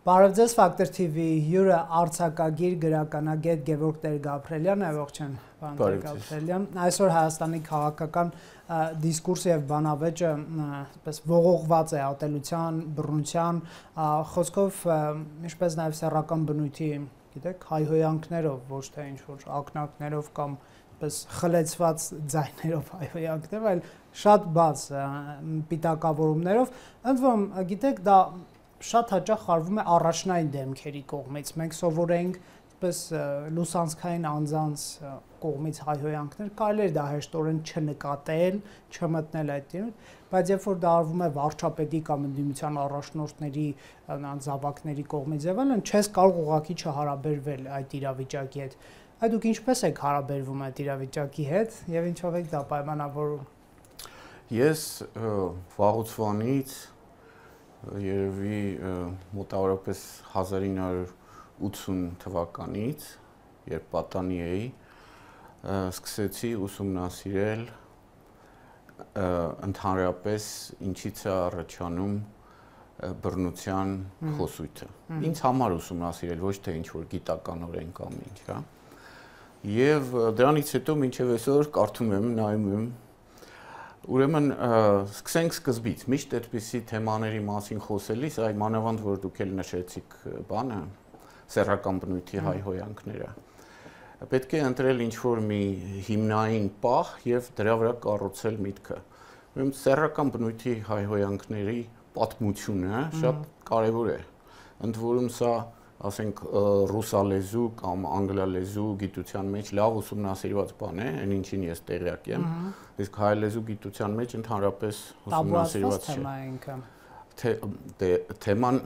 Բարև ձեզ, Factor TV հյուրը արձակագիր գրականագետ Գևորգ Տեր-Գաբրելյանն է, ողջույն, պարոն Տեր-Գաբրելյան։ Այսօր Հայաստանի քաղաքական դիսկուրսը եւ բանավեճը ողողված է ատելության, բռնության, խոսքով ինչպես նաեւ սեռական բնույթի, գիտեք, հայհոյանքներով, ոչ թե ինչ-որ ակնարկներով կամ պես խլեցված ձայներով հայհոյանքներով, այլ շատ բաց պիտակավորումներով, ընդ որում, գիտեք, դա շատ հաճախ արվում է առաջնային դեմքերի կողմից։ Մենք սովոր ենք պես լուսանցքային անձանց կողմից հայհոյանքներ, կարելի է դա հեշտորեն չնկատել, չմտնել այդ դեպքում, բայց երբ որ դա արվում է վարչապետի կամ ընդդիմության առաջնորդների զավակների կողմից եւ այլն, չես կարող ուղղակի չհարաբերվել այդ իրավիճակի հետ։ Այդ դուք ինչպես եք հարաբերվում այդ իրավիճակի հետ եւ ինչով եք դա պայմանավորում։ Ես վաղուց երևի մոտավորապես 1980 թվականից, երբ պատանի էի, սկսեցի ուսումնասիրել ընդհանրապես ինչից է առաջանում բռնության խոսույթը։ Ինձ համար ուսումնասիրել, ոչ թե ինչ-որ գիտականորեն կամ ինչ, հա։ Եվ դրանից հետո մինչև այսօր կարդում եմ, նայում եմ, ուրեմն սկսենք սկզբից, միշտ այդպիսի թեմաների մասին խոսելիս, այ մանավանդ որ դուք էլ նշեցիք բանը, սեռական բնույթի հայհոյանքները, պետք է ընտրել ինչ-որ մի հիմնային պահ եւ դրա վրա կառուցել միտքը։ Ուրեմն սեռական բնույթի հայհոյանքների պատմությունը շատ կարեւոր է։ Ընդ որում սա, ասենք, ռուսալեզու կամ անգլալեզու գիտության մեջ լավ ուսումնասիրված բան է, այն ինչին ես տեղյակ եմ, իսկ հայալեզու գիտության մեջ ընդհանրապես ուսումնասիրված չէ։ Թեման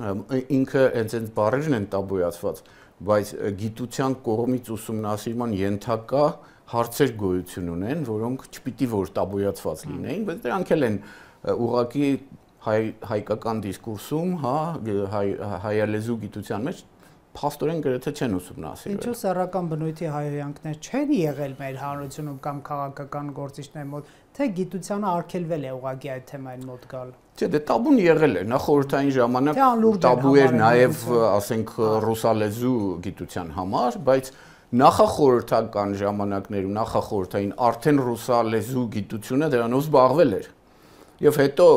ինքը հենց բառերն են տաբուացված, բայց գիտության կողմից ուսումնասիրման ենթակա հարցեր գոյություն ունեն, որոնք չպիտի որ տաբուացված լինեին, բայց դրանք էլ են ուղղակի հայկական դիսկուրսում, հա, հայալեզու գիտության մեջ փաստորեն գրեթե չեն ուսումնասիրվել։ Ինչու սեռական բնույթի հայհոյանքներ չեն եղել մեր հանրությունում կամ քաղաքական գործիչների մոտ, թե գիտությանը արգելվել է ուղղակի այդ թեմային մոտ գալ։ Չէ, դե տաբուն եղել է, նախորդային ժամանակ տաբու էր նաև, ասենք, ռուսալեզու գիտության համար, բայց նախախորհրդական ժամանակներում, նախախորհրդային արդեն ռուսալեզու գիտությունը դրանով զբաղվել էր։ Եվ հետո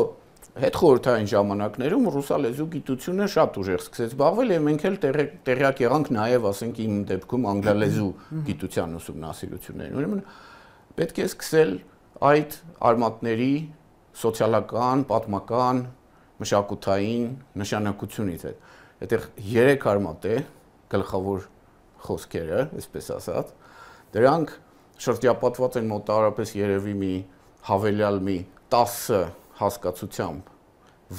հետխորհրդային ժամանակներում ռուսալեզու գիտությունը շատ ուժեղ սկսեց զբաղվել եւ մենք էլ տեղյակ եղանք նաեւ, ասենք, իմ դեպքում անգլալեզու գիտության ուսումնասիրություններին։ Ուրեմն պետք է սկսել այդ արմատների սոցիալական, պատմական, մշակութային նշանակությունից է։ Այդտեղ 3 արմատ է, գլխավոր խոսքերը, այսպես ասած, դրանք շրջապատված են մոտավորապես երևի մի հավելյալ մի 10 հասկացությամբ,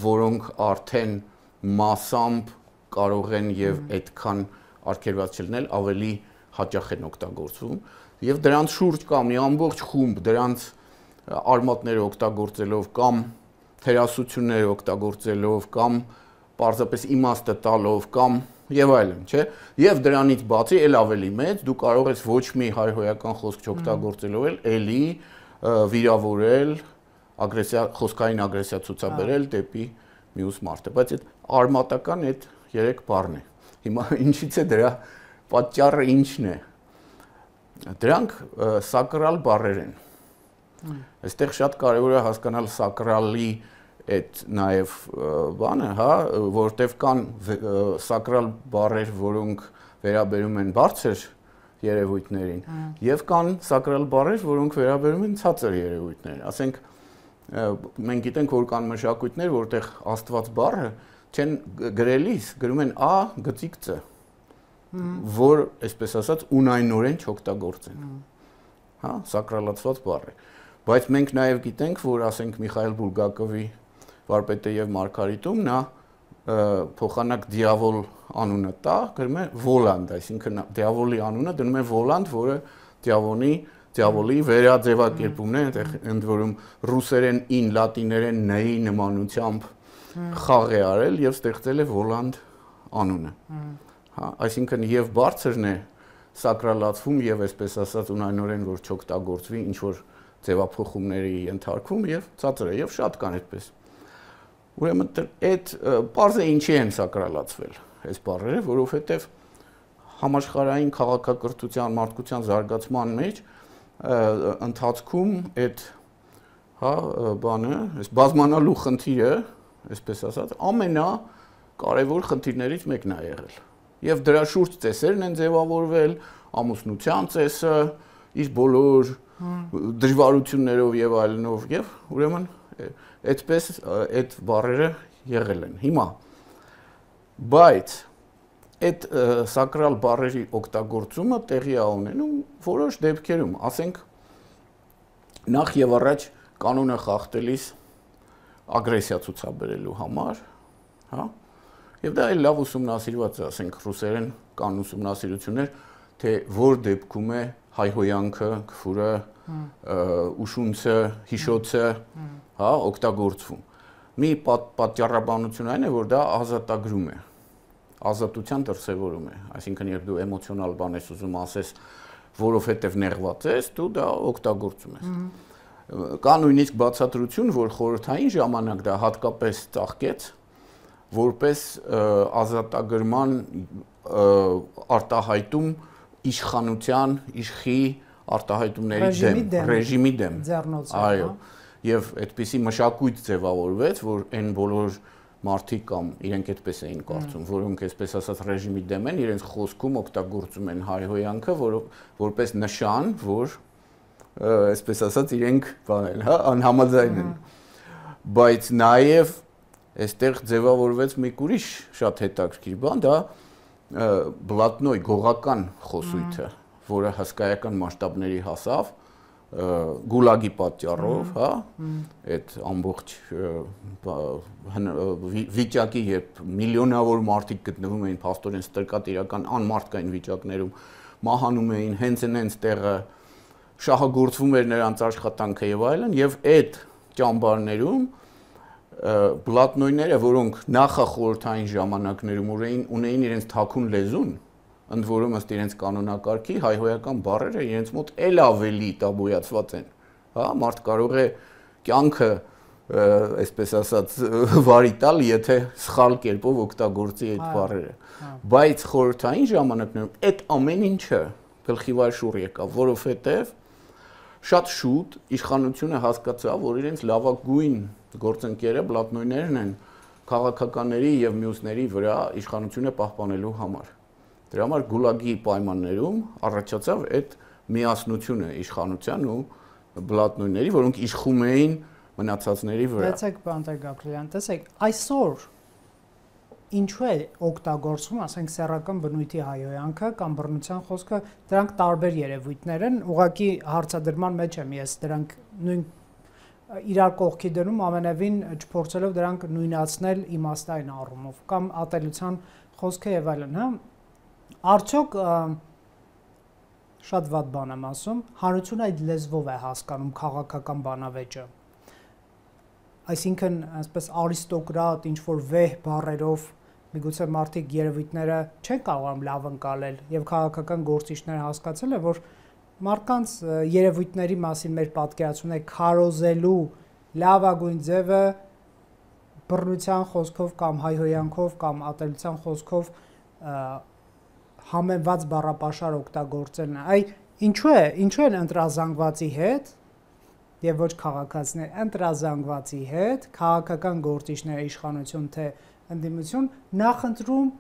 որոնք արդեն մասամբ կարող են եւ այդքան արգելված չլինել, ավելի հաճախ են օգտագործվում եւ դրանց շուրջ կա մի ամբողջ խումբ դրանց արմատները օգտագործելով կամ թերասությունները օգտագործելով կամ պարզապես իմաստը տալով կամ եւ այլն, չէ՞։ Եվ դրանից բացի էլ ավելի մեծ դու կարող ես ոչ մի հայհոյական խոսք չօգտագործելով էլի վիրավորել խոսքային ագրեսիա ցուցաբերել դեպի մյուս մարդը, բայց այդ արմատական այդ 3 բառն է։ Հիմա ինչից է դրա պատճառը ինչն է։ Դրանք սակրալ բառեր են։ Այստեղ շատ կարևոր է հասկանալ սակրալի այդ նաև բանը, հա, որտեվ կան սակրալ բառեր, որոնք վերաբերում են բարձր երևույթներին, եւ կան սակրալ բառեր, որոնք վերաբերում են ցածր երևույթներին։ Ասենք մենք գիտենք, որ կան մշակույթներ, որտեղ Աստված բառը չեն գրելիս, գրում են A գծիկ C, որ, այսպես ասած, ունայնորեն չօգտագործեն։ Հա, սակրալացված բառ է։ Բայց մենք նաև գիտենք, որ, ասենք, Միխայել Բուլգակովի Վարպետը եւ Մարգարիտում նա փոխանակ դիավոլ անունը տա, գրում է Վոլանդ, այսինքն դիավոլի անունը դնում է Վոլանդ, որը դիավոլի վերաձևակերպումն է, այնտեղ ընդ որում ռուսերեն-ին, լատիներեն ն-ի նմանությամբ խաղ է արել եւ ստեղծել է Վոլանդ անունը։ Հա, այսինքն եւ բարձրն է սակրալացվում եւ այսպես ասած ունայնորեն որ չօգտագործվի, ինչ որ ձևափոխումների ենթարկվում եւ ցածր է եւ շատ կան այդպես։ Ուրեմն այդ բարձը ինչի են սակրալացվել այս բառերը, որովհետև համաշխարհային քաղաքակրթության, մարդկության զարգացման մեջ ընթացքում այդ բանը, այս բազմանալու խնդիրը, այսպես ասած, ամենակարևոր խնդիրներից մեկն է եղել։ Եվ դրա շուրջ ծեսերն են ձևավորվել, ամուսնության ծեսը, իր բոլոր դժվարություններով եւ այլնով, եւ ուրեմն այդպես այդ բառերը եղել են։ Հիմա բայց այդ սակրալ բառերի օգտագործումը տեղի է ունենում որոշ դեպքերում, ասենք նախ եւ առաջ կանոնը խախտելիս ագրեսիա ցուցաբերելու համար, հա? Եվ դա էլ լավ ուսումնասիրված է, ասենք ռուսերեն կան ուսումնասիրություններ, թե որ դեպքում է հայհոյանքը, քֆուրը, ուշունցը, հիշոցը, հա, օգտագործվում։ Մի պատճառաբանություն այն է, որ դա ազատագրում է, ազատության դրսևորում է, այսինքն երբ դու էմոցիոնալ բան ես ուզում ասես, որովհետև նեղված ես, դու դա օգտագործում ես։ Կա նույնիսկ բացատրություն, որ խորհրդային ժամանակ դա հատկապես ծաղկեց, որպես ազատագրման արտահայտում իշխանության, իշխի արտահայտումների դեմ, ռեժիմի դեմ։ Այո, եւ այդպիսի մշակույթ ձևավորվեց, որ այն բոլոր մարդիկ կամ իրենք այդպես էին կարծում, որոնք այսպես ասած ռեժիմի դեմ են, իրենց խոսքում օգտագործում են հայհոյանքը, որպես նշան, որ այսպես ասած իրենք բանել, հա, անհամաձայն են։ Բայց նաեւ այստեղ ձևավորվեց մի ուրիշ շատ հետաքրքիր բան, դա բլատնոյ գողական խոսույթը, որը հսկայական մասշտաբների հասավ, գուլագի պատճառով, հա, այդ ամբողջ վիճակի, երբ միլիոնավոր մարդիկ գտնվում էին փաստորեն ստրկատ իրական անմարդկային վիճակներում, մահանում էին հենց տեղը, շահագործվում էր նրանց աշխատանքը եւ այլն, եւ այդ ճամբարներում բլատնոյները, որոնք նախախորհրդային ժամանակներում ունեին իրենց թաքուն լեզուն, ընդ որում ըստ իրենց կանոնակարգի հայհոյական բառերը իրենց մոտ էլ ավելի տաբույացված են, հա, մարդ կարող է կյանքը, այսպես ասած, վարի տալ, եթե սխալ կերպով օգտագործի այդ բառերը, բայց խորհրդային ժամանակներում այդ ամեն ինչը գլխի վար շուռ եկավ, որովհետև շատ շուտ իշխանությունը հասկացավ, որ իրենց լավագույն գործընկերը բլատնոյներն են քաղաքականների եւ մյուսների վրա իշխանությունը պահպանելու համար։ Դրա համար գուլագի պայմաններում առաջացավ այդ միասնությունը իշխանության ու բլատնոյների, որոնք իշխում էին մնացածների վրա։ Տեսեք, պարոն Գաբրելյան, տեսեք, այսօր ինչու է օգտագործվում, ասենք սեռական բնույթի հայհոյանքը կամ բռնության խոսքը, դրանք տարբեր երևույթներ են, ուղղակի հարցադրման մեջ եմ ես դրանք նույն իրար կողքի դնում ամենևին չփորձելով դրանք նույնացնել իմաստային առումով կամ ատելության խոսքը եւ այլն, հա։ Արդյոք շատ վատ բան եմ ասում, հանրությունը այդ լեզվով է հասկանում քաղաքական բանավեճը։ Այսինքն, այսպես արիստոկրատ, ինչ որ վեհ բառերով միգուցե մարդիկ երևույթները չեն կարողանում լավ ընկալել եւ քաղաքական գործիչները հասկացել են, որ մարդկանց երևույթների մասին մեր պատկերացումները քարոզելու լավագույն ձևը բռնության խոսքով կամ հայհոյանքով կամ ատելության խոսքով համեմված բառապաշար օգտագործելն է։ Այ ինչու են ընտրազանգվածի հետ եւ ոչ քաղաքացիներ, ընտրազանգվածի հետ քաղաքական գործիչները իշխանություն թե ընդդիմություն նախընտրում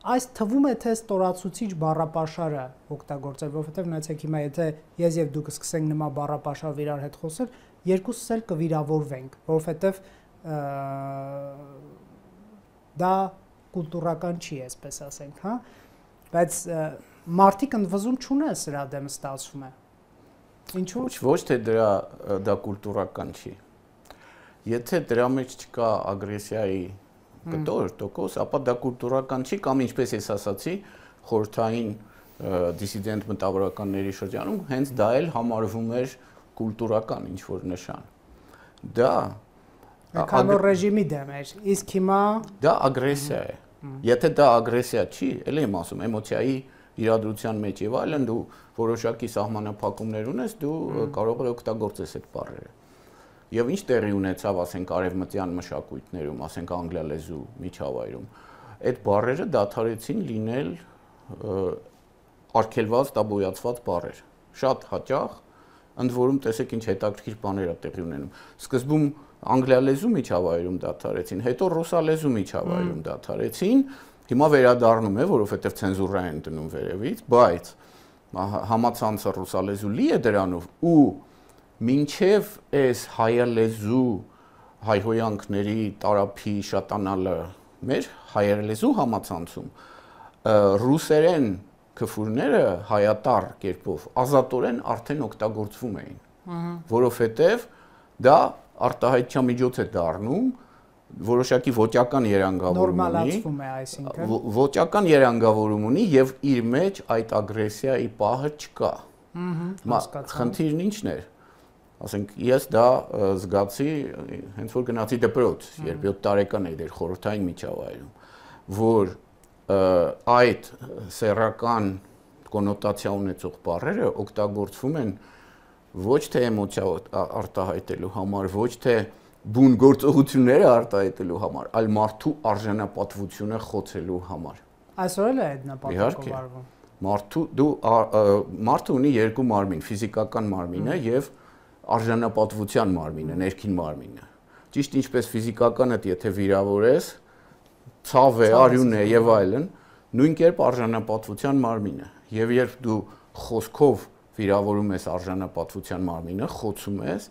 այս թվում է թե ստորացուցիչ բառապաշարը օգտագործել, որովհետև նայեցեք հիմա եթե ես եւ դուք սկսենք նման բառապաշարով իրար հետ խոսել, երկուսս էլ կվիրավորվենք, որովհետև դա կուլտուրական չի, այսպես ասենք, հա, բայց մարդիկ ընդվզում չունեն սրա դեմ ստացվում է։ Ինչու՞։ Ոչ թե դա կուլտուրական չի։ Եթե դրա մեջ չկա ագրեսիայի տոկոս, ապա դա կուլտուրական չի կամ ինչպես ես ասացի, խորհրդային դիսիդենտ մտավորականների շրջանում հենց դա էլ համարվում էր կուլտուրական ինչ որ նշան։ Դա Քանի ռեժիմի դեմ էր, իսկ հիմա դա ագրեսիա է։ Եթե դա ագրեսիա չի, ելի եմ ասում, էմոցիայի իրադրության մեջ եւ այլն դու որոշակի սահմանափակումներ ունես, դու կարող ես օգտագործես այդ բառերը։ եւ ինչ տեղի ունեցավ, ասենք արևմտյան մշակույթներում, ասենք անգլիալեզու միջավայրում, այդ բառերը դադարեցին լինել արգելված, տաբոյացված բառեր։ Շատ հաճախ, ընդ որում տեսեք ինչ հետաքրքիր բաներ է տեղի ունենում։ Սկզբում անգլիալեզու միջավայրում դադարեցին, հետո ռուսալեզու միջավայրում դադարեցին, հիմա վերադառնում է, որովհետեւ ցենզուրա են դնում վերևից, բայց համացանցը ռուսալեզու լի է դրանով ու մինչև այս հայալեզու հայհոյանքների տարափի շատանալը մեր հայալեզու համացանցում ռուսերեն քֆուրները հայատար կերպով ազատորեն արդեն օգտագործվում էին, որովհետև դա արտահայտչա միջոց է դառնում, որոշակի ոճական երանգավորում ունի, նորմալացվում է, այսինքն ոճական երանգավորում ունի եւ իր մեջ այդ ագրեսիայի պահը չկա։ Խնդիրն ինչն էր։ Ասենք ես դա զգացի հենց որ գնացի դպրոց, երբ 7 տարեկան էի դեր խորհրդային միջավայրում, որ այդ սեռական կոնոտացիա ունեցող բառերը օգտագործվում են ոչ թե էմոցիա արտահայտելու համար, ոչ թե բուն գործողությունները արտահայտելու համար, այլ մարդու արժանապատվությունը խոցելու համար։ Այսօր էլ է այդ նպատակով արվում։ Մարդը ունի երկու մարմին, ֆիզիկական մարմինը եւ արժանապատվության մարմինը, ներքին մարմինը։ Ճիշտ ինչպես ֆիզիկականդ եթե վիրավորես, ցավ է, արյուն է եւ այլն, նույն կերպ արժանապատվության մարմինը։ Եվ երբ դու խոսքով վիրավորում ես արժանապատվության մարմինը, խոցում ես,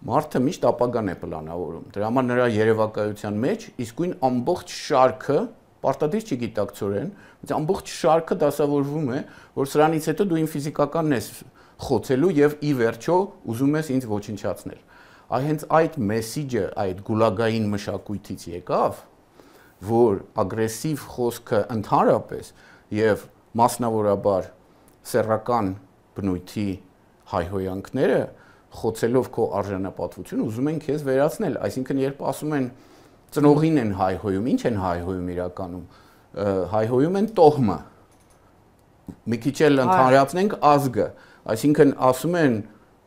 մարդը միշտ ապագան է պլանավորում։ Դրա համար նրա երևակայության մեջ իսկույն ամբողջ շարքը, պարտադիր չի գիտակցորեն, բայց ամբողջ շարքը դասավորվում է, որ սրանից հետո դու իմ ֆիզիկականն ես խոցելու եւ ի վերջո ուզում ես ինձ ոչնչացնել։ Հենց այդ մեսիջը այդ գուլագային մշակույթից եկավ, որ ագրեսիվ խոսքը ընդհանրապես եւ մասնավորաբար սեռական բնույթի հայհոյանքները խոցելով քո արժանապատվությունը ուզում են քեզ վերացնել, այսինքն երբ ասում են ծնողին են հայհոյում, ինչ են հայհոյում իրականում, հայհոյում են տոհմը, մի քիչ էլ ընդհանրացնենք ազգը, այսինքն ասում են,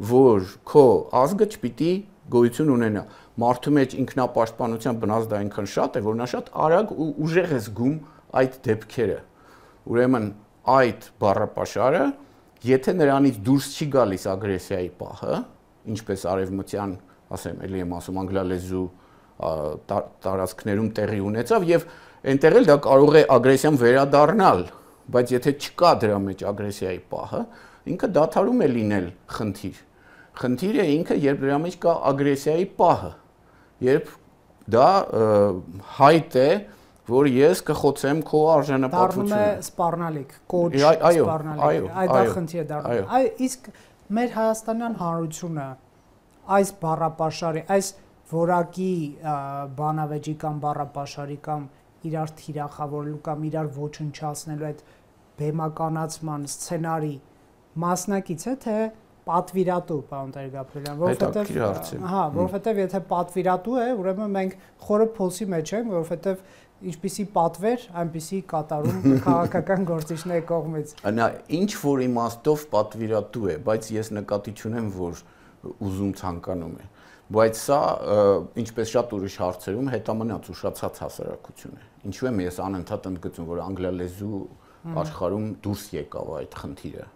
որ քո ազգը չպիտի գոյություն ունենա, մարդու մեջ ինքնապաշտպանության բնազդը այնքան շատ է, որ նա շատ արագ ու ուժեղ է զգում այդ դեպքերը, ուրեմն այդ բառապաշարը, եթե նրանից դուրս չի գալիս ագրեսիայի պահը, ինչպես արևմտյան, ասեմ, էլի եմ ասում, անգլիալեզու տարածքներում տեղի ունեցավ եւ այնտեղ էլ դա կարող է ագրեսիան վերադառնալ, բայց եթե չկա դրա մեջ ագրեսիայի պահը, ինքը դադարում է լինել խնդիր։ Խնդիրը ինքը երբ դրա մեջ կա ագրեսիայի պահը, երբ դա հայտ է, որ ես կխոցեմ քո արժանապատվությունը։ Դառնում է սպառնալիք, կոչ, սպառնալիք։ Այդ դա խնդիր է դառնում։ Իսկ մեր հայաստանյան հանրությունը այս բառապաշարի, այս որակի բանավեճի կամ բառապաշարի կամ իրար թիրախավորելու կամ իրար ոչնչացնելու այդ բեմականացման սցենարի մասնակից է, թե պատվիրատու, պարոն Տեր-Գաբրիելյան, որովհետև եթե պատվիրատու է, ուրեմն մենք խորը փոսի մեջ ենք, որովհետև ինչպիսի պատվեր, այնպիսի կատարում քաղաքական գործիչների կողմից։ Նա ինչ որ իմաստով պատվիրատու է, բայց ես նկատի չունեմ, որ ուզում ցանկանում է։ Բայց սա, ինչպես շատ ուրիշ հարցերում, հետամնաց ուշացած հասարակություն է։ Ինչու եմ ես անընդհատ ընդգծում, որ անգլիալեզու աշխարհում դուրս եկավ այդ խնդիրը։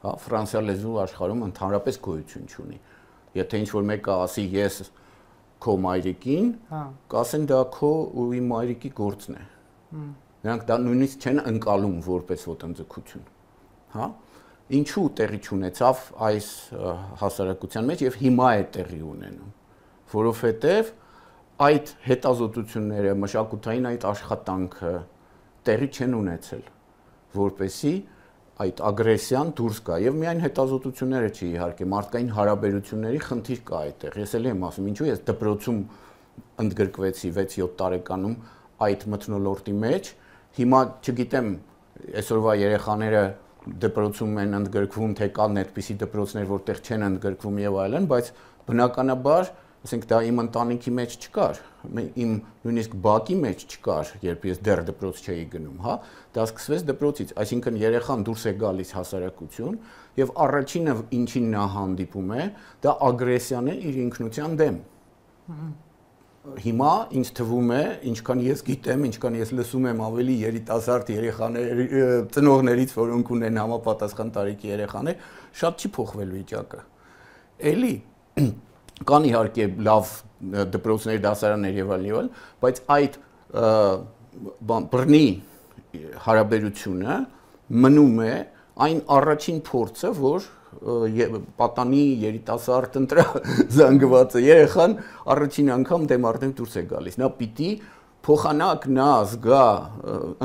Հա, ֆրանսիալեզու աշխարհում ընդհանրապես գոյություն չունի։ Եթե ինչ-որ մեկը ասի ես քո մայրիկին, կասեն դա քո ու իմ մայրիկի գործն է։ Նրանք դա նույնիսկ չեն ընկալում որպես ոտնձգություն։ Հա։ Ինչու տեղի չունեցավ այս հասարակության մեջ եւ հիմա է տեղի ունենում, որովհետեւ այդ հետազոտությունները, մշակութային այդ աշխատանքը տեղի չեն ունեցել, որպեսզի այդ ագրեսիան դուրս գա եւ միայն հետազոտությունները չի իհարկե մարդկային հարաբերությունների խնդիր կա այդտեղ։ Ես էլ եմ ասում, ինչու ես դպրոցում ընդգրկվեցի 6-7 տարեկանում այդ մթնոլորտի մեջ, հիմա չգիտեմ այսօրվա երեխաները դպրոցում են ընդգրկվում, թե կան այդպիսի դպրոցներ, որտեղ չեն ընդգրկվում եւ այլն, բայց բնականաբար, ասենք դա իմ ընտանիքի մեջ չկար, իմ նույնիսկ բակի մեջ չկար, երբ ես դեռ դպրոց չէի գնում, հա, դա սկսվեց դպրոցից, այսինքն երեխան դուրս է գալիս հասարակություն եւ առաջինը ինչին նա հանդիպում է, դա ագրեսիան է իր ինքնության դեմ։ Հիմա ինձ թվում է, ինչքան ես գիտեմ, ինչքան ես լսում եմ ավելի երիտասարդ երեխաների ծնողներից, որոնք ունեն համապատասխան տարիքի երեխաներ, շատ չի փոխվել վիճակը։ Էլի կան իհարկե լավ դպրոցներ, դասարաններ եւ այլն, բայց այդ բռնի հարաբերությունը մնում է այն առաջին փորձը, որ պատանի երիտասարդ զանգվածը երեխան առաջին անգամ դեմ արդեն դուրս է գալիս։ Նա պիտի փոխանակ նա զգա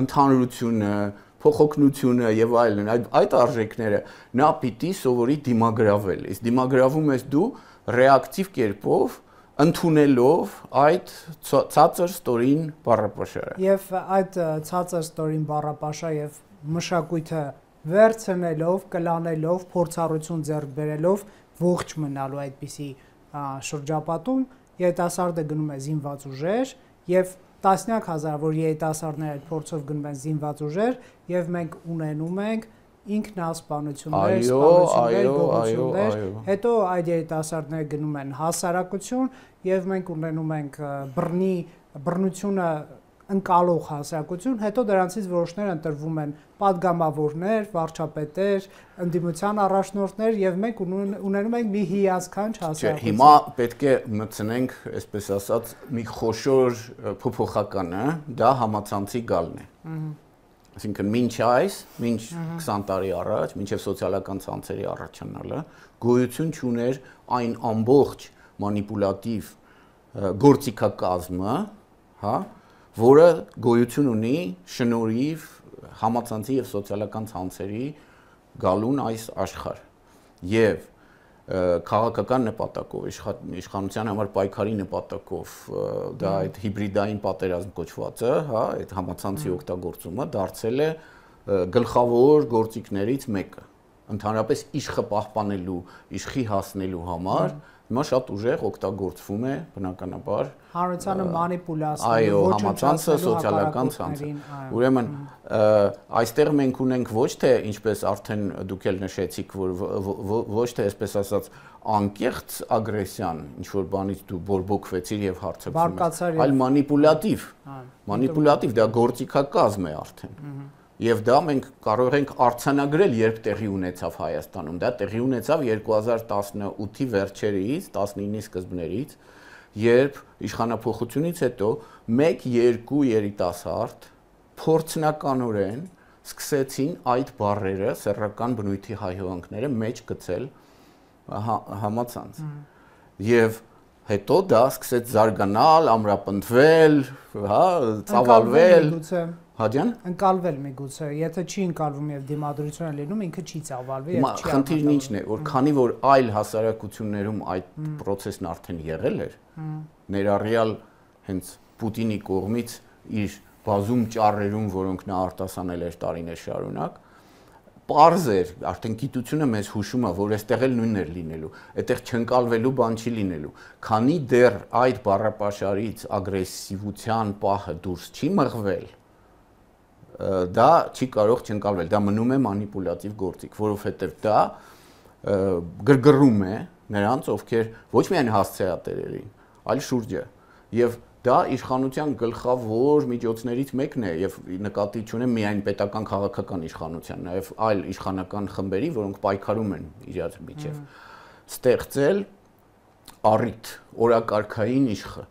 ընդհանրությունը, փոխօգնությունը եւ այլն, այդ արժեքները նա պիտի սովորի դիմագրավել։ Իսկ դիմագրավում ես դու ռեակտիվ կերպով ընդունելով այդ ցածր ստորին բառապաշարը։ Եվ այդ ցածր ստորին բառապաշար եւ մշակույթը վերցնելով, կլանելով, փորձառություն ձեռք բերելով ողջ մնալու այդպիսի շրջապատում երիտասարդը գնում է զինված ուժեր եւ տասնյակ հազարավոր երիտասարդներ այդ փորձով գնում են զինված ուժեր եւ մենք ունենում ենք ինքնասպանություններ, գողություններ, հետո այդ երիտասարդները գնում են հասարակություն եւ մենք ունենում ենք բռնությունը ընկալող հասարակություն, հետո դրանցից որոշները ընտրվում են падգամավորներ, վարչապետեր, ընդդիմության առաջնորդներ եւ մենք ունենում ենք մի հիասքանչ հասարակություն։ Հիմա պետք է մտցնենք, այսպես ասած, մի խոշոր փոփոխականը, դա համացանցի գալն է։ Այսինքն մինչ 20 տարի առաջ, մինչև սոցիալական ցանցերի առաջանալը, գոյություն չուներ այն ամբողջ մանիպուլատիվ գործիքակազմը, հա, որը գոյություն ունի շնորհիվ համացանցի եւ սոցիալական ցանցերի գալուն այս աշխարհ եւ քաղաքական նպատակով իշխանության համար պայքարի նպատակով դա այդ հիբրիդային պատերազմ կոչվածը, հա, այդ համացանցի օգտագործումը դարձել է գլխավոր գործիքներից մեկը։ Ընդհանրապես իշխը պահպանելու, իշխի հասնելու համար հիմա շատ ուժեղ օգտագործվում է բնականաբար հանրությանը մանիպուլացնելու, այո, համացանցը, սոցիալական ցանցը։ Ուրեմն այստեղ մենք ունենք ոչ թե ինչպես արդեն դուք էլ նշեցիք, որ ոչ թե այսպես ասած անկեղծ ագրեսիան, ինչ որ բանից դու բորբոքվեցիր եւ հարցրեցիր, այլ մանիպուլատիվ, դա գործիքակազմ է արդեն։ Եվ դա մենք կարող ենք արձանագրել, երբ տեղի ունեցավ Հայաստանում։ Դա տեղի ունեցավ 2018-ի վերջերից, 19-ի սկզբներից, երբ իշխանափոխությունից հետո 1-2 երիտասարդ փորձնականորեն սկսեցին այդ բառերը, սեռական բնույթի հայհոյանքները մեջ գցել համացանց։ Եվ հետո դա սկսեց զարգանալ, ամրապնդվել, հա, ծավալվել։ Հաջան ընկալվել միգուցե, եթե չի ընկալվում եւ դիմադրություն է լինում, ինքը չի ծավալվի եւ չի։ Խնդիրն ինչն է, որ քանի որ այլ հասարակություններում այդ process-ն արդեն եղել էր, ներառյալ հենց Պուտինի կողմից իր բազում ճառերում, որոնք նա արտասանել էր տարիներ շարունակ, պարզ էր, արդեն գիտությունը մեզ հուշում է, որ այստեղ էլ նույնն էր լինելու, այդտեղ չընկալվելու բան չի լինելու, քանի դեռ այդ բառապաշարից ագրեսիվության պահը դուրս չի մղվել, դա չի կարող չընկալվել, դա մնում է մանիպուլատիվ գործիք, որովհետև դա գրգռում է նրանց, ովքեր ոչ միայն հասցեատերերին, այլ շուրջը, եւ դա իշխանության գլխավոր միջոցներից մեկն է եւ նկատի չունեմ միայն պետական քաղաքական իշխանության, նաեւ այլ իշխանական խմբերի, որոնք պայքարում են իրար միջև, ստեղծել առիթ, օրակարգային իշխը,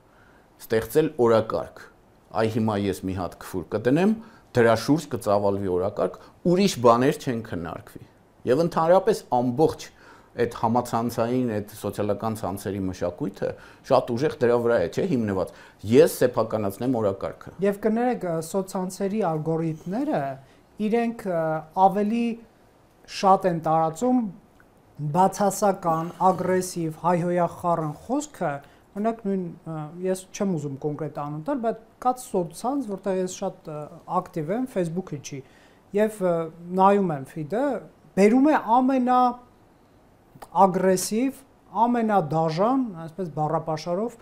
ստեղծել օրակարգ, այ հիմա ես մի հատ քֆուր կդնեմ, դրա շուրջ կծավալվի օրակարգ, ուրիշ բաներ չեն քննարկվի։ Եվ ընդհանրապես ամբողջ այդ համացանցային, այդ սոցիալական ցանցերի մշակույթը շատ ուժեղ դրա վրա է, չէ, հիմնված։ Ես սեփականացնեմ օրակարգը։ Եվ կներեք, սոցցանցերի ալգորիթմները իրենք ավելի շատ են տարածում բացասական, ագրեսիվ, հայհոյախառն խոսքը, օրինակ նույն ես չեմ ուզում կոնկրետ անուն տալ, բայց կա սոցցանց, որտեղ ես շատ ակտիվ եմ, Facebook-ի չի, եւ նայում եմ feed-ը, բերում է ամենա ագրեսիվ, ամենադաժան, այսպես բառապաշարով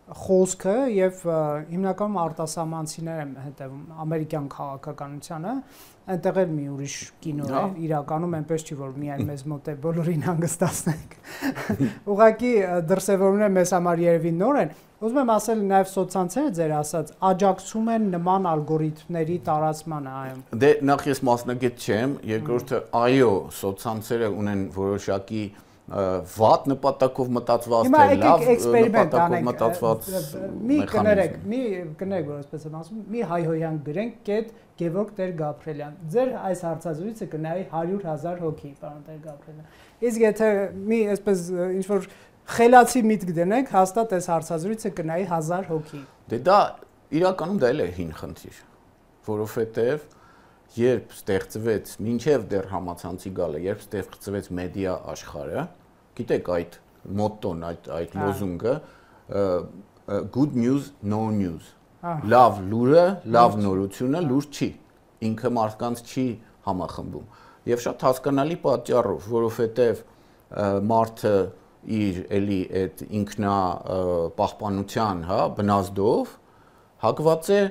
խոսքը եւ հիմնականում արտասահմանցիներ են հետեւում ամերիկյան քաղաքականությանը, այնտեղ էլ մի ուրիշ կինո է իրականում, այնպես չի որ միայն մեզ մոտ է բոլորին հանգստացնենք։ Ուղղակի դրսևորումները մեզ համար երևի նոր են։ Ուզում եմ ասել նաեւ սոցցանցերը ձեր ասած աջակցում են նման ալգորիթմների տարածմանը, այո։ Դե նախ ես մասնագետ չեմ, երկրորդը այո, սոցցանցերը ունեն որոշակի վատ նպատակով մտածված թե լավ նպատակով մտածված մեխանիզմ։ Մի կներեք, որ այսպես եմ ասում, մի հայհոյան գրենք կետ Գևորգ Տեր-Գաբրելյան։ Ձեր այս հարցազրույցը կնայի 100,000 հոգի, պարոն Տեր-Գաբրելյան։ Իսկ եթե մի այսպես ինչ որ խելացի միտք դնենք, հաստատ այս հարցազրույցը կնայի 1000 հոգի։ Դե դա իրականում դա էլ է հին խնդիր, որովհետև երբ ստեղծվեց, մինչև դեռ համացանցի գալը, երբ ստեղծվեց մեդիա աշխարհը, գիտեք այդ մոտտոն, այդ լոզունգը good news no news։ Լավ լուրը, լավ նորությունը լուր չի, ինքը մարդկանց չի համախմբում։ Եվ շատ հասկանալի պատճառով, որովհետև մարդը իր էլի այդ ինքնա պահպանության, հա, բնազդով հակված է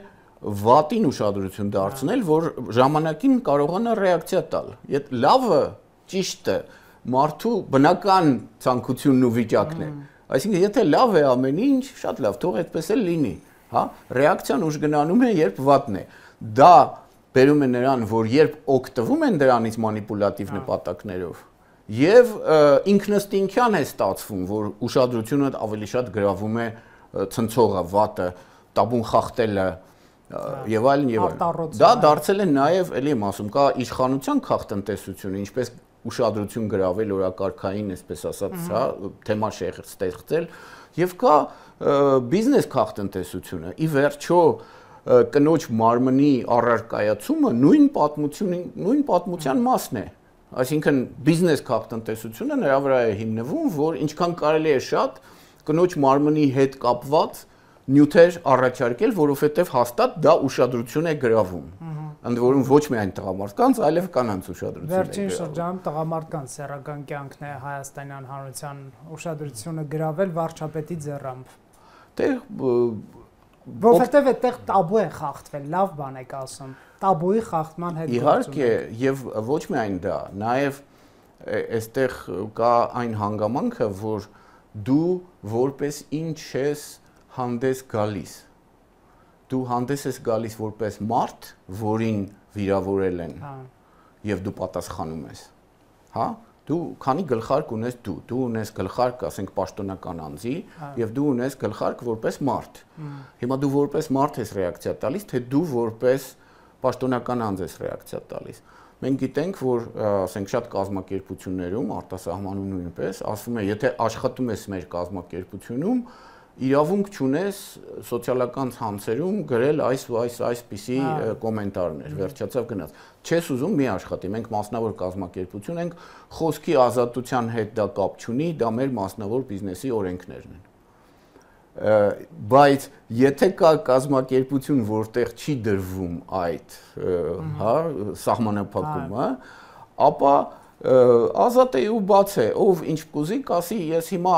վատին ուշադրություն դարձնել, որ ժամանակին կարողանա ռեակցիա տալ։ Այդ լավը, ճիշտը մարդու բնական ցանկությունն ու վիճակն է։ Այսինքն եթե լավ է ամեն ինչ, շատ լավ, թող այդպես էլ լինի, հա, ռեակցիան ուժգնանում է, երբ վատն է։ Դա բերում է նրան, որ երբ օգտվում են դրանից մանիպուլատիվ նպատակներով, եւ ինքնըստինքյան է ստացվում, որ ուշադրությունը ավելի շատ գրավում է ցնցողը, վատը, տաբուն խախտելը եւ այլն եւ այլն։ Դա դարձել է նաեւ, էլի եմ ասում, կա իշխանության քաղտնտեսությունը, ինչպես ուշադրություն գրավել օրակարգային, այսպես ասած, հա, թեմա ստեղծել, եւ կա բիզնես քաղտնտեսությունը։ Ի վերջո կնոջ մարմնի առարկայացումը նույն պատմության մասն է։ Այսինքն բիզնես քաղտնտեսությունը նրա վրա է հիմնվում, որ ինչքան կարելի է շատ կնոջ մարմնի հետ կապված նյութեր առաջարկել, որովհետև հաստատ դա ուշադրություն է գրավում։ Ընդ որում ոչ միայն տղամարդկանց, այլև կանանց ուշադրություն է գրավում։ Վերջին շրջանում տղամարդկանց սեռական կյանքն է Հայաստանյան հանրության ուշադրությունը գրավել վարչապետի ձեռամբ։ Դե որովհետև այդտեղ տաբու է խախտվել, լավ բան եք ասում։ Տաբուի խախտման հետ իհարկե, եւ ոչ միայն դա, նաեւ այստեղ կա այն հանգամանքը, որ դու որպես ինչ ես հանդես գալիս։ Դու հանդես ես գալիս որպես մարդ, որին վիրավորել են, եւ դու պատասխանում ես։ Հա? Դու քանի գլխարկ ունես դու ունես գլխարկ, ասենք պաշտոնական անձի, եւ դու ունես գլխարկ որպես մարդ։ Հիմա դու որպես մարդ ես ռեակցիա տալիս, թե դու որպես պաշտոնական անձ ես ռեակցիա տալիս։ Մենք գիտենք, որ ասենք շատ կազմակերպություններում, արտասահմանում նույնպես, ասվում է, եթե աշխատում ես մեր կազմակերպությունում, իրավունք չունես սոցիալական ցանցերում գրել այսպիսի կոմենտարներ, վերջացավ գնաց։ Չես ուզում մի աշխատի, մենք մասնավոր կազմակերպություն ենք, խոսքի ազատության հետ դա կապ չունի, դա մեր մասնավոր բիզնեսի օրենքներն են։ Բայց եթե կա կազմակերպություն, որտեղ չի դրվում այդ, հա, սահմանափակումը, ապա ազատ է ու բաց է, ով ինչ կուզի, կասի, ես հիմա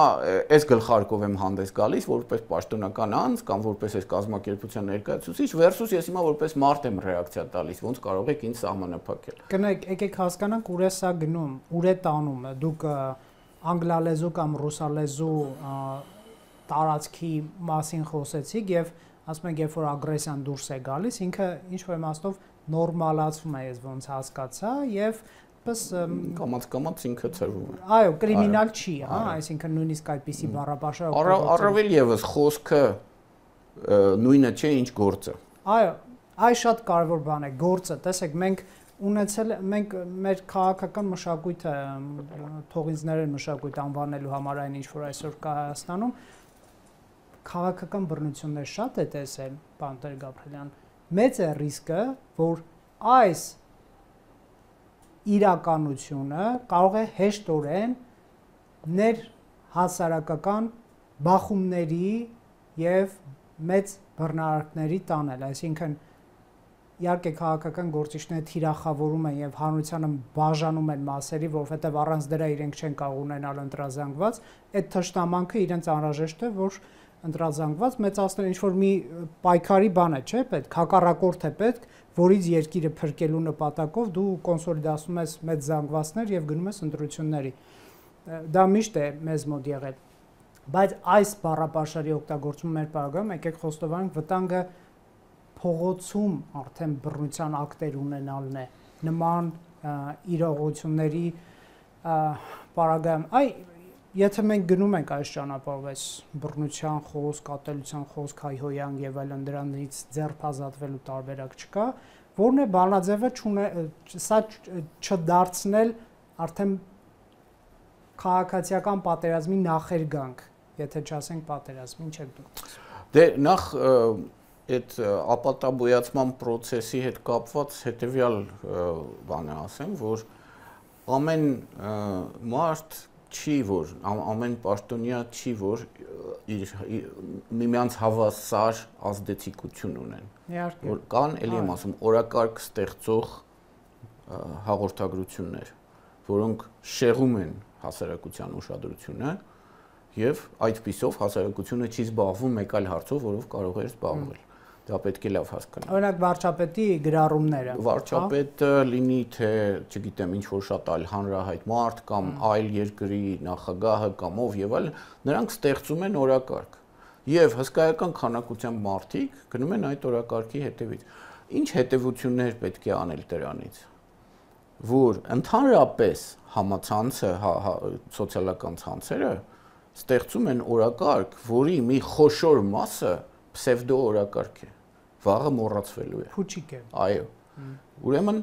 այս գլխարկով եմ հանդես գալիս, որպես պաշտոնական անձ կամ որպես այս կազմակերպության ներկայացուցիչ, versus ես հիմա որպես մարդ եմ ռեակցիա տալիս, ոնց կարող եք ինձ սահմանափակել։ Կնայեք, եկեք հասկանանք ուր է սա գնում, ուր է տանում, դուք անգլալեզու կամ ռուսալեզու տարածքի մասին խոսեցիք եւ ասում եք, երբ որ ագրեսիան դուրս է գալիս, ինքը ինչ որ իմաստով նորմալացվում է, ես ոնց հասկացա, եւ կամաց ինքը ծրվում է։ Այո, կրիմինալ չի, հա, այսինքն նույնիսկ այդպիսի բառապաշար առավել եւս խոսքը նույնը չէ, ինչ գործը։ Այո, այս շատ կարևոր բան է, գործը, տեսեք, մենք մեր քաղաքական մշակույթը, թողինձներն մշակույթ անվանելու համար այն ինչ որ այսօր կա Հայաստանում, քաղաքական բռնություններ շատ է տեսել, պարոն Տեր-Գաբրելյան, մեծ է ռիսկը, որ այս իրականությունը կարող է հեշտորեն ներհասարակական բախումների եւ մեծ բռնարարքների տանել, այսինքն իհարկե քաղաքական գործիչները թիրախավորում են եւ հանրությանը բաժանում են մասերի, որովհետեւ առանց դրա իրենք չեն կարող ունենալ ընտրազանգված, այդ թշնամանքը իրենց անհրաժեշտ է, որ ընտրազանգված մեծացնել ինչ որ մի պայքարի բան է, չէ՞, պետք, հակառակորդ է պետք, որից երկիրը փրկելու նպատակով դու կոնսոլիդացնում ես մեծ զանգվածներ եւ գնում ես ընտրությունների։ Դա միշտ է մեզ մոտ եղել։ Բայց այս բառապաշարի օգտագործումը մեր պարագայում եկեք խոստովանենք վտանգը փողոցում արդեն բռնության ակտեր ունենալն է նման իրողությունների պարագայում։ Եթե մենք գնում ենք այս ճանապարհով, այս բռնության խոսք, ատելության խոսք, հայհոյանք եւ այլն, դրանից ձեռբազատվելու տարբերակ չկա, որն է բանաձևը սա չդարձնել արդեն քաղաքացիական պատերազմի նախերգանք, եթե չասենք պատերազմ, ինչ եք դուք։ Դե նախ այդ ապատաբոյացման process-ի հետ կապված հետեւյալ բանը ասեմ, որ ամեն մարդ չի, որ ամեն պաշտոնյա չի, որ միմյանց հավասար ազդեցիկություն ունեն։ Որ կան, էլի եմ ասում, օրակարգ ստեղծող հաղորդագրություններ, որոնք շեղում են հասարակության ուշադրությունը եւ այդպիսով հասարակությունը չի զբաղվում մեկ այլ հարցով, որով կարող է զբաղվել։ Դա պետք է լավ հասկանալ։ Օրինակ վարչապետի գրառումները։ Վարչապետը լինի թե, չգիտեմ, ինչ որ շատ այլ հանրահայտ մարդ կամ այլ երկրի նախագահը կամ ով եւ այլն, նրանք ստեղծում են օրակարգ։ Եվ հսկայական քանակությամբ մարդիկ գնում են այդ օրակարգի հետևից։ Ինչ հետևություններ պետք է անել դրանից, որ ընդհանրապես համացանցը, սոցիալական ցանցերը ստեղծում են օրակարգ, որի մի խոշոր մասը պսևդո օրակարգ է, վաղը մոռացվելու է։ Փուչիկ է։ Այո։ Ուրեմն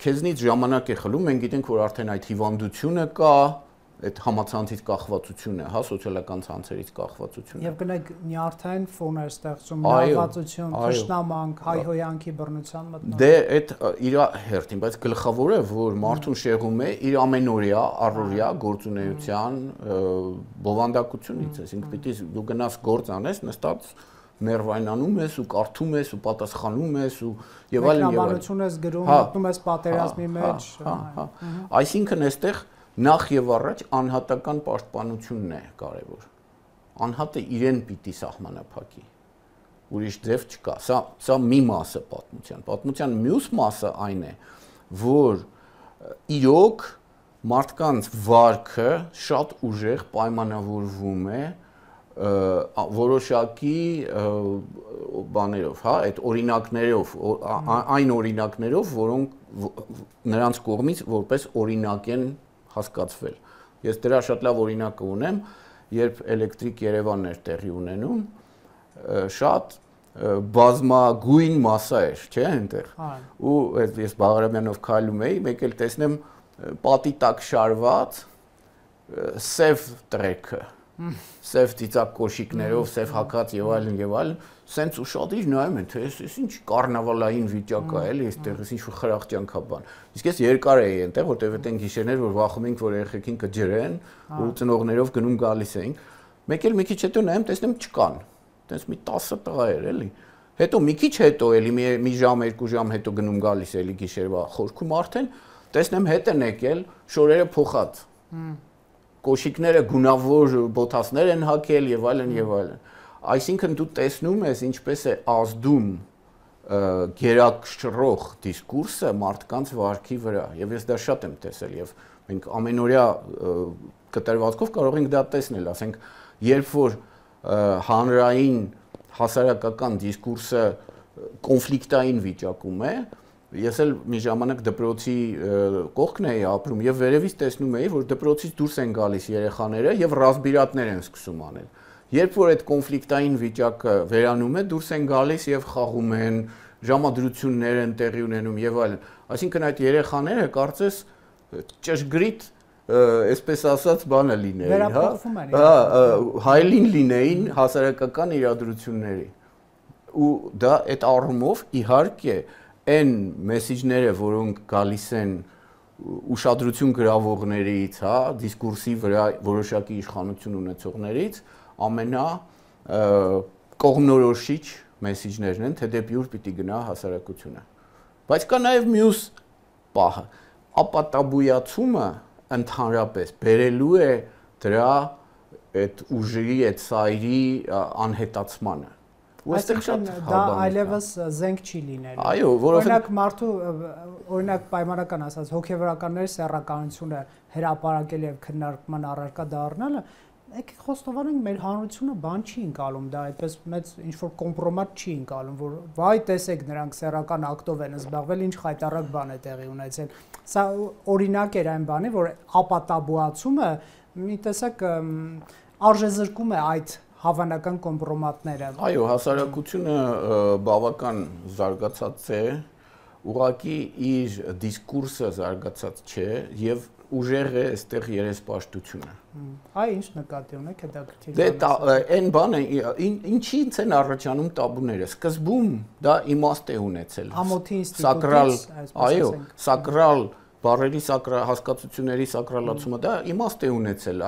քեզնից ժամանակ է խլում, մենք գիտենք, որ արդեն այդ հիվանդությունը կա, այդ համացանցից կախվածությունը, հա, սոցիալական ցանցերից կախվածությունը։ Եվ գնանք նյարդային ֆոն է ստեղծում, լավացություն, թշնամանք, հայհոյանքի բռնության մտնող։ Դե այդ իր հերթին, բայց գլխավորը, որ մարդուն շեղում է իր ամենօրյա, առօրյա գործունեության բովանդակությունից, այսինքն պիտի դու գնաս գործ անես, նստած ներվայնանում ես ու կարդում ես ու պատասխանում ես ու եւ այլն եւ այլն։ Մեկնաբանություն ես գրում, մտնում ես պատերազմի մեջ։ Այսինքն այստեղ նախ եւ առաջ անհատական պաշտպանությունն է կարևոր։ Անհատը իրեն պիտի սահմանափակի։ Ուրիշ ձև չկա։ Սա մի մասը պատմության։ Պատմության մյուս մասը այն է, որ իրոք մարդկանց վարքը շատ ուժեղ պայմանավորվում է որոշակի բաներով, հա, այդ օրինակներով, այն օրինակներով, որոնք նրանց կողմից որպես օրինակ են հասկացվել։ Ես դրա շատ լավ օրինակը ունեմ, երբ Էլեկտրիկ Երևանն էր տեղի ունենում, շատ բազմագույն մասա էր, չէ՞, այնտեղ։ Ու ես Բաղրամյանով քայլում էի, մեկ էլ տեսնեմ պատի տակ շարված սև տրեքը, սև ծիծակ կոշիկներով, սև հագած եւ այլն, սենց ուշադիր նայում են, թե այս ինչ կարնավալային վիճակ է, էլի, այստեղ ինչ որ խրախճանքա բան։ Իսկ ես երկար էի այնտեղ, որտեղ այդ են գիշերներ, որ վախում ենք, որ երեխեքին կջրեն, ու ծնողներով գնում գալիս էինք։ Մեկ էլ մի քիչ հետո նայեմ, տեսնեմ չկան։ Տենց մի 10 տղա էր, էլի։ Հետո մի քիչ հետո էլի մի ժամ, 2 ժամ հետո գնում գալիս էլի գիշերվա խորքում արդեն, տեսնեմ հետ են եկել, շորերը փոխած։ Կոշիկները գունավոր բոթասներ են հագել եւ այլն եւ այլն։ Այսինքն դու տեսնում ես ինչպես է ազդում գերակշռող դիսկուրսը մարդկանց վարքի վրա եւ ես դա շատ եմ տեսել եւ մենք ամենօրյա կտրվածքով կարող ենք դա տեսնել, ասենք, երբ որ հանրային հասարակական դիսկուրսը կոնֆլիկտային վիճակում է, ես էլ մի ժամանակ դպրոցի կողքն էի ապրում եւ վերևից տեսնում էի, որ դպրոցից դուրս են գալիս երեխաները եւ ռազմիրատներ են սկսում անել։ Երբ որ այդ կոնֆլիկտային վիճակը վերանում է, դուրս են գալիս եւ խաղում են, ժամադրություններ են տեղի ունենում եւ այլն։ Այսինքն այդ երեխաները կարծես ճշգրիտ, այսպես ասած, բանը լինեին, հա, հայլին լինեին հասարակական իրադրությունների։ Ու դա այդ առումով իհարկե այն մեսեջները, որոնք գալիս են ուշադրություն գրավողներից, հա, դիսկուրսի վրա որոշակի իշխանություն ունեցողներից, ամենա կողմնորոշիչ մեսեջներն են, թե դեպի ուր պիտի գնա հասարակությունը։ Բայց կա նաև մյուս պահը, ապատաբույացումը ընդհանրապես բերելու է դրա այդ ուժի, այդ սայրի անհետացմանը։ Այսինքն դա այլևս զենք չի լինելու։ Այո, որովհետև օրինակ մարդու օրինակ պայմանական ասած հոգեվորականների սեռականությունը հրապարակել եւ քննարկման առարկա դառնալը եկեք խոստովանենք մեր հանրությունը բան չի ընկալում դա այդպես մեծ ինչ որ կոմպրոմատ չի ընկալում որ վայ տեսեք նրանք սեռական ակտով են զբաղվել ինչ խայտարակ բան է տեղի ունեցել սա օրինակ էր այն բանի որ ապատաբուացումը մի տեսակ արժեզրկում է այդ հավանական կոմպրոմատները այո հասարակությունը բավական զարգացած է ուղղակի իր դիսկուրսը զարգացած չէ եւ ուժեղ է այստեղ երեսպաշտությունը այ ինչ նկատի ունեք հետաքրքիր դե այն բանը ինչի՞ց են առաջանում տաբուները սկզբում դա իմաստ է ունեցել ամոթի ինստիտուտից այո սակրալ բարերի հասկացությունների սակրալացումը դա իմաստ է ունեցել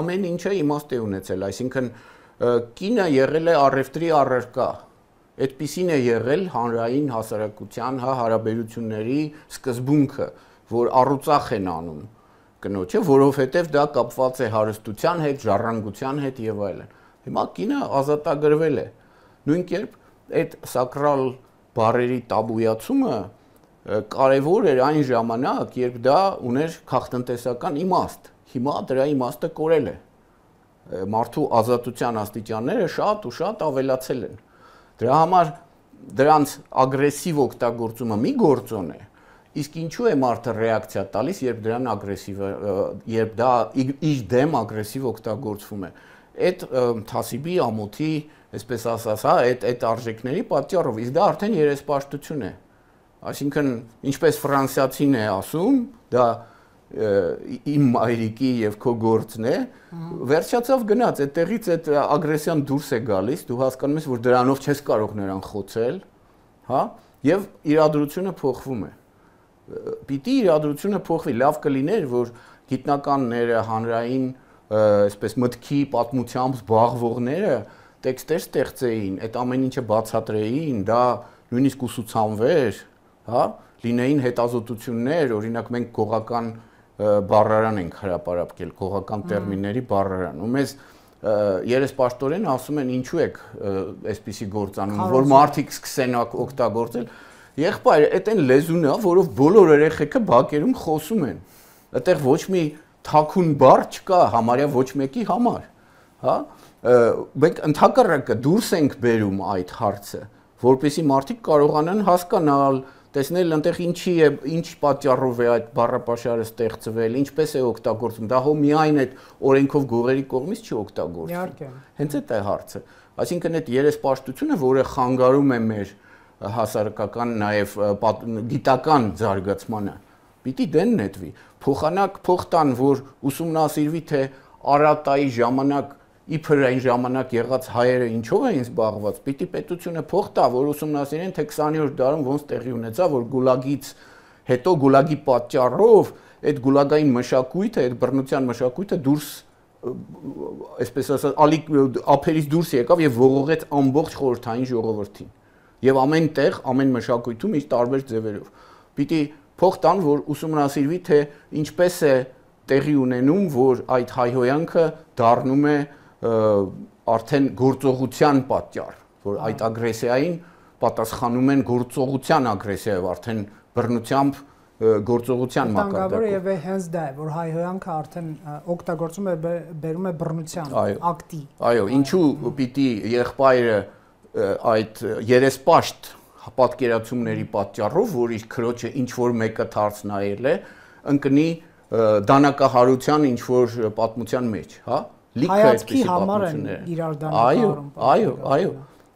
ամեն ինչը իմաստ է ունեցել այսինքն կինը եղել է առևտրի առարկա այդպիսին է եղել հանրային հասարակության հարաբերությունների սկզբունքը որ առուծախ են անում կնոջը որովհետև դա կապված է հարստության հետ ժառանգության հետ եւ այլն հիմա կինը ազատագրվել է նույն կերպ այդ սակրալ բարերի տաբույացումը կարևոր էր այն ժամանակ երբ դա ուներ քաղաքտնտեսական իմաստ հիմա դրա իմաստը կորել է մարդու ազատության աստիճանները շատ ու շատ ավելացել են դրա համար դրանց ագրեսիվ օգտագործումը մի գործոն է իսկ ինչու է մարդը ռեակցիա տալիս երբ դրան ագրեսիվ երբ դա իր դեմ ագրեսիվ օգտագործվում է այդ թասիբի ամոթի այսպես ասած հա այդ արժեքների պատճառով իսկ դա արդեն երեսպաշտություն է այսինքն ինչպես ֆրանսիացին է ասում դա իմ մայրիկի եւ քո գործն է վերջացավ գնաց այդտեղից այդ ագրեսիան դուրս է գալիս դու հասկանում ես որ դրանով չես կարող նրան խոցել հա եւ իրադրությունը փոխվում է պիտի իրադրությունը փոխվի լավ կլիներ որ գիտնականները հանրային այսպես մտքի պատմությամբ զբաղվողները տեքստեր ստեղծեին այդ ամեն ինչը բացատրեին դա նույնիսկ ուսուցանվեր հա լինեին հետազոտություններ օրինակ մենք գողական բառարան ենք հրապարակել գողական տերմինների բառարան ու մեզ երեսպաշտորեն ասում են ինչու եք այսպիսի գործանում որ մարդիկ սկսեն օգտագործել եղբայր այդ այն լեզուն է որով բոլոր երեխեքը բակերում խոսում են այդտեղ ոչ մի թաքուն բառ չկա համարյա ոչ մեկի համար հա մենք ընդհակառակը դուրս ենք բերում այդ հարցը որպեսզի մարդիկ կարողանան հասկանալ տեսնել այնտեղ ինչ պատճառով է այդ բառապաշարը ստեղծվել, ինչպես է օգտագործվում, դա հո միայն այդ օրենքով գողերի կողմից չի օգտագործվում։ Իհարկե։ Հենց այդ է հարցը։ Այսինքն այդ երեսպաշտությունը, որը խանգարում է մեր հասարակական նաև գիտական զարգացմանը, պիտի դեն նետվի։ Փոխանակ փող տան, որ ուսումնասիրվի թե Արատայի ժամանակ իբր այն ժամանակ եղած հայերը ինչով էին զբաղված, պիտի պետությունը փող տա, որ ուսումնասիրեն թե 20-րդ դարում ոնց տեղի ունեցավ, որ գուլագից հետո գուլագի պատճառով այդ գուլագային մշակույթը, այդ բռնության մշակույթը դուրս այսպես ասած ափերից դուրս եկավ եւ ողողեց ամբողջ խորհրդային ժողովրդին։ Եվ ամեն տեղ, ամեն մշակույթում իր տարբեր ձևերով։ Պիտի փող տան, որ ուսումնասիրվի թե ինչպես է տեղի ունենում, որ այդ հայհոյանքը դառնում է արդեն գործողության պատճառ, որ այդ ագրեսիային պատասխանում են գործողության ագրեսիայով, արդեն բռնությամբ գործողության մակարդակով։ Տանգավորը եւ հենց դա է, որ հայհոյանքը արդեն օգտագործում է բերում է բռնության ակտի։ Այո, ինչու պիտի եղբայրը այդ երեսպաշտ պատկերացումների պատճառով, որ իր քրոջը ինչ որ մեկը թարց նայել է, ընկնի դանակահարության ինչ որ պատմության մեջ, հա։ Լիքը այսպիսի պատմություններ են իրար դանակահարում։ Այո։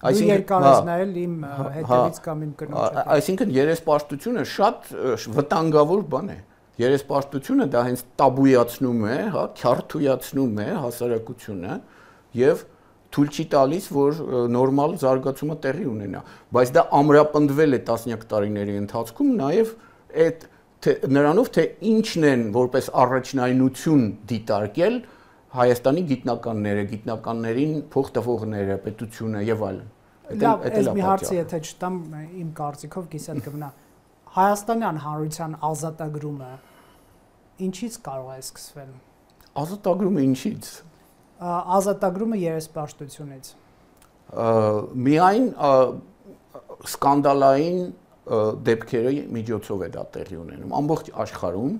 Այսինքն երկարից նայել իմ հետևից կամ իմ կնոջը։ Այսինքն երեսպաշտությունը շատ վտանգավոր բան է։ Երեսպաշտությունը դա հենց տաբույացնում է, հա, քյարթույացնում է հասարակությունը եւ թույլ չի տալիս, որ նորմալ զարգացումը տեղի ունենա, բայց դա ամրապնդվել է տասնյակ տարիների ընթացքում նաև այդ նրանով թե ինչն են որպես առաջնայնություն դիտարկել Հայաստանի գիտնականներին, փող տվողները, պետությունը եւ այլն։ Լավ, այս մի հարցի եթե չտամ իմ կարծիքով կիսատ կմնա Հայաստանյան հանրության ազատագրումը ինչից կարող է սկսվել։ Ազատագրումը ինչից։ Ազատագրումը երեսպաշտությունից։ Միայն սկանդալային դեպքերի միջոցով է դա տեղի ունենում։ Ամբողջ աշխարհում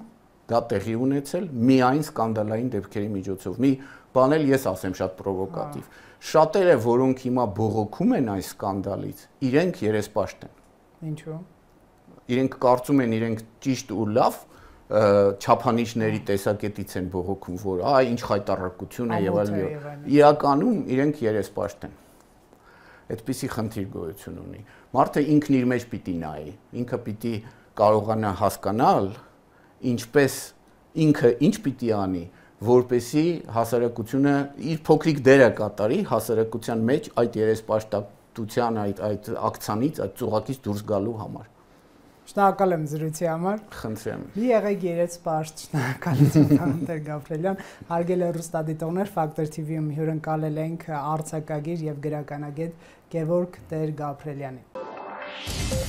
դա տեղի ունեցել միայն սկանդալային դեպքերի միջոցով։ Մի բան էլ ես ասեմ շատ պրովոկատիվ։ Շատերը, որոնք հիմա բողոքում են այս սկանդալից, իրենք երեսպաշտ են։ Ինչու՞։ Իրենք կարծում են իրենք ճիշտ ու լավ չափանիշների տեսակետից են բողոքում, որ ինչ խայտառակություն է եւ այլն։ Իրականում իրենք երեսպաշտ են։ Այդպիսի խնդիր գոյություն ունի։ Մարդը ինքն իր մեջ պիտի նայի, ինքը պիտի կարողանա հասկանալ, ինչպես ինքը ինչ պիտի անի, որպեսզի հասարակությունը իր փոքրիկ դերը կատարի հասարակության մեջ այդ երեսպաշտության այդ ակցիանից, այդ ծուղակից դուրս գալու համար։ Շնորհակալ եմ զրույցի համար։ Խնդրեմ։ Մի եղեք երեսպաշտ, շնորհակալություն Տեր Գաբրելյան։ Հարգելի հեռուստադիտողներ, Factor TV-ում հյուրընկալել ենք արձակագիր եւ գրականագետ Գևորգ Տեր Գաբրելյանին։